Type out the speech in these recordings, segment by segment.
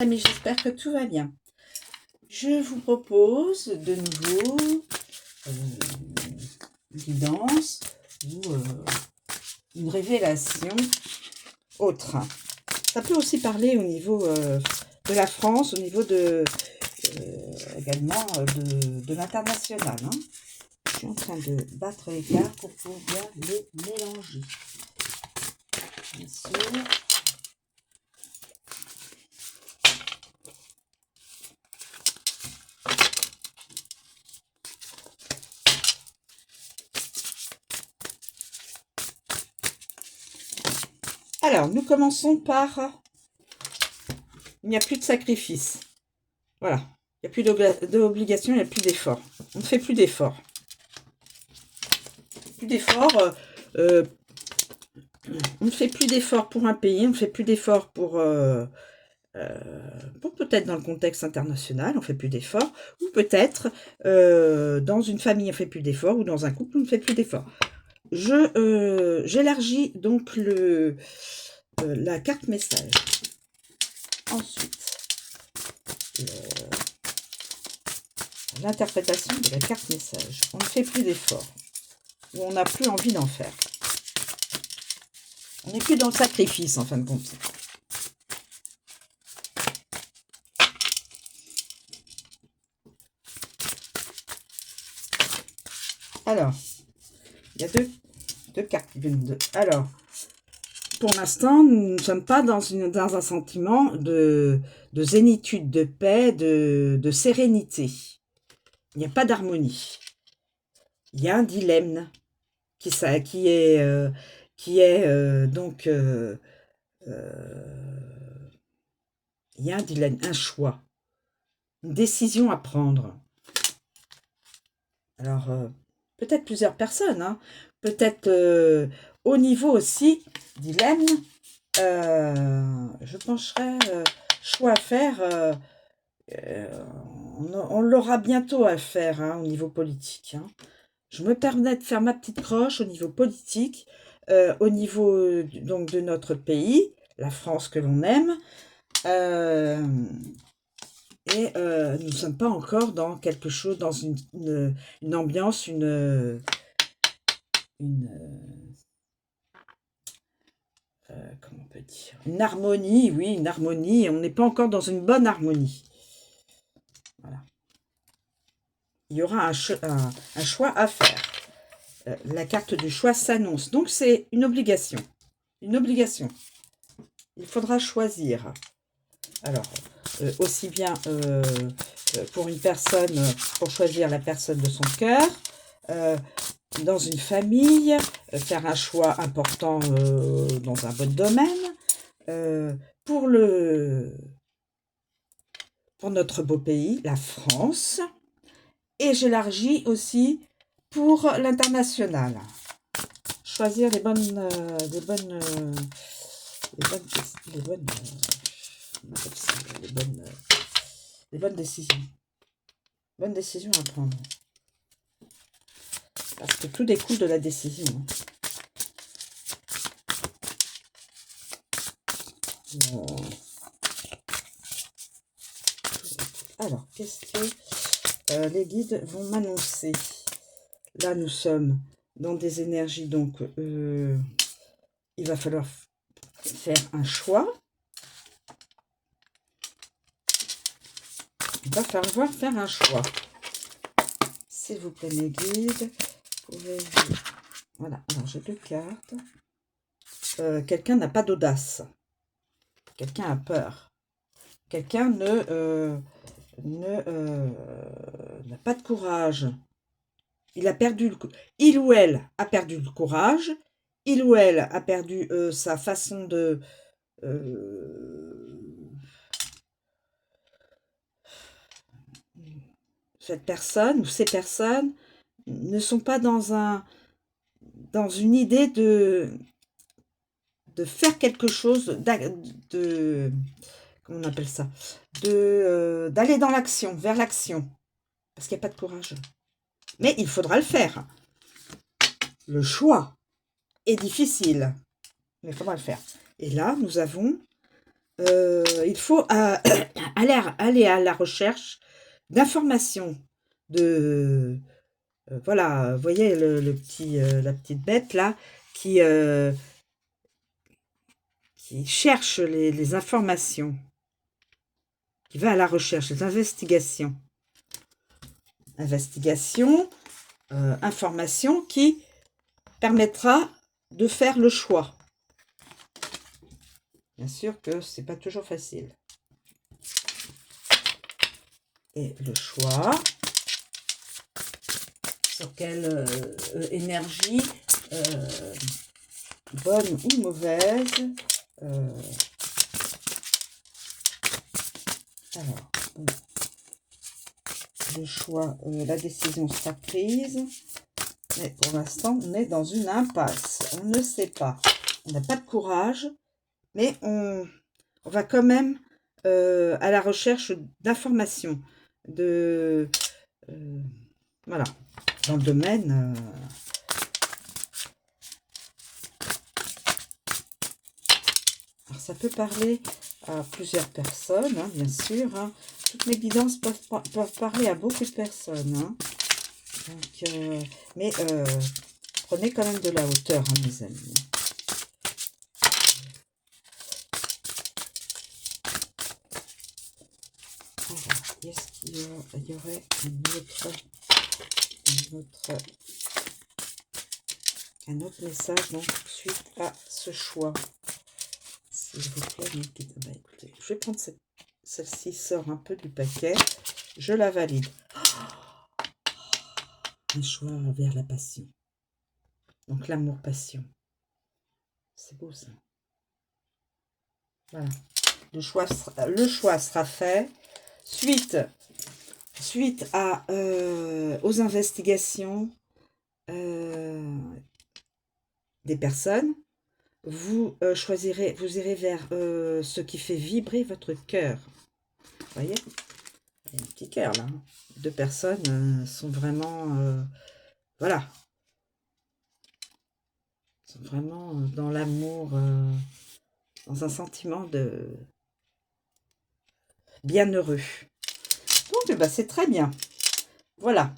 Amis, j'espère que tout va bien. Je vous propose de nouveau une guidance ou une révélation autre. Ça peut aussi parler au niveau de la France, au niveau de également de l'international. Hein. Je suis en train de battre les cartes pour pouvoir les mélanger. Bien sûr. Alors, nous commençons par... Il n'y a plus de sacrifice. Voilà. Il n'y a plus d'obligation, il n'y a plus d'effort. On ne fait plus d'efforts. Plus d'efforts. On ne fait plus d'efforts pour un pays, on ne fait plus d'efforts pour peut-être dans le contexte international, on ne fait plus d'efforts, ou peut-être dans une famille, on ne fait plus d'efforts, ou dans un couple, on ne fait plus d'efforts. J'élargis donc la carte message. Ensuite, l'interprétation de la carte message. On ne fait plus d'efforts, ou on n'a plus envie d'en faire. On n'est plus dans le sacrifice, en fin de compte. Alors, il y a deux cartes qui viennent de... Alors, pour l'instant, nous ne sommes pas dans un sentiment de zénitude, de paix, de sérénité. Il n'y a pas d'harmonie. Il y a un dilemme qui est donc... il y a un dilemme, un choix, une décision à prendre. Alors, peut-être plusieurs personnes, hein, peut-être au niveau aussi dilemme, je pencherais choix à faire, on l'aura bientôt à faire hein, au niveau politique. Hein. Je me permets de faire ma petite croche au niveau politique, au niveau donc de notre pays, la France que l'on aime, et nous ne sommes pas encore dans quelque chose, dans une ambiance, comment on peut dire, une harmonie, oui, une harmonie. On n'est pas encore dans une bonne harmonie. Voilà. Il y aura un choix à faire. La carte du choix s'annonce. Donc, c'est une obligation. Une obligation. Il faudra choisir. Alors, aussi bien pour une personne, pour choisir la personne de son cœur, dans une famille, faire un choix important dans un bon domaine, pour notre beau pays, la France, et j'élargis aussi pour l'international. Choisir les bonnes décisions. Bonnes décisions à prendre. Parce que tout découle de la décision. Alors, qu'est-ce que les guides vont m'annoncer? Là, nous sommes dans des énergies, donc il va falloir faire un choix. Il va falloir faire un choix. S'il vous plaît, mes guides, pouvez-vous... Voilà, alors j'ai deux cartes. Quelqu'un n'a pas d'audace. Quelqu'un a peur. Quelqu'un n'a pas de courage. Il ou elle a perdu le courage. Il ou elle a perdu sa façon de... cette personne ou ces personnes ne sont pas dans une idée de faire quelque chose, comment on appelle ça, d'aller dans l'action, vers l'action, parce qu'il n'y a pas de courage. Mais il faudra le faire. Le choix est difficile, mais il faudra le faire. Et là, nous avons il faut aller à la recherche d'informations, de voilà, vous voyez la petite bête là qui, qui cherche les informations, qui va à la recherche, les investigations. Information qui permettra de faire le choix. Bien sûr que c'est pas toujours facile. Et le choix, sur quelle énergie, bonne ou mauvaise. Alors, le choix, la décision sera prise. Mais pour l'instant, on est dans une impasse. On ne sait pas. On n'a pas de courage, mais on va quand même à la recherche d'informations. Voilà. Dans le domaine... alors, ça peut parler à plusieurs personnes, hein, bien sûr. Hein. Toutes mes guidances peuvent parler à beaucoup de personnes. Hein. Donc, mais prenez quand même de la hauteur, hein, mes amis. Alors, est-ce qu'il y aurait un autre message donc, suite à ce choix? S'il vous plaît, bah, écoutez, je vais prendre celle-ci, sort un peu du paquet. Je la valide. Un choix vers la passion. Donc l'amour-passion. C'est beau ça. Voilà. Le choix sera fait. Suite aux investigations des personnes, vous choisirez, vous irez vers ce qui fait vibrer votre cœur. Vous voyez, il y a un petit cœur là. Hein. Deux personnes sont vraiment, voilà, sont vraiment dans l'amour, dans un sentiment de bienheureux. Donc, bah, c'est très bien. Voilà.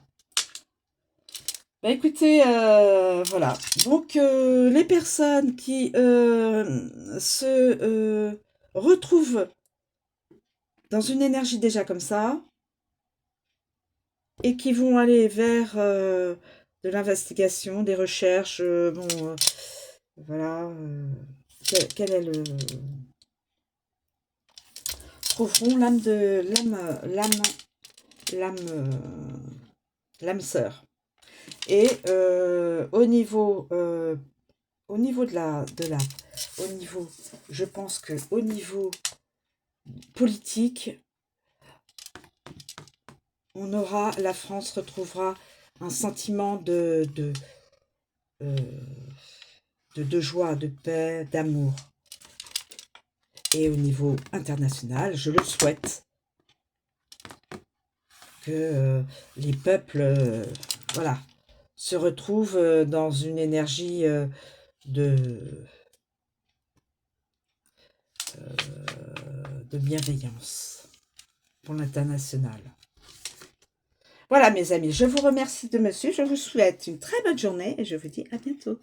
Bah, écoutez, voilà. Donc, les personnes qui se retrouvent dans une énergie déjà comme ça et qui vont aller vers de l'investigation, des recherches, bon, voilà. Quel est le... trouveront l'âme sœur. Et au niveau je pense que au niveau politique, la France retrouvera un sentiment de joie, de paix, d'amour. Et au niveau international, je le souhaite, que les peuples, voilà, se retrouvent dans une énergie de bienveillance pour l'international. Voilà mes amis, je vous remercie de me suivre, je vous souhaite une très bonne journée et je vous dis à bientôt.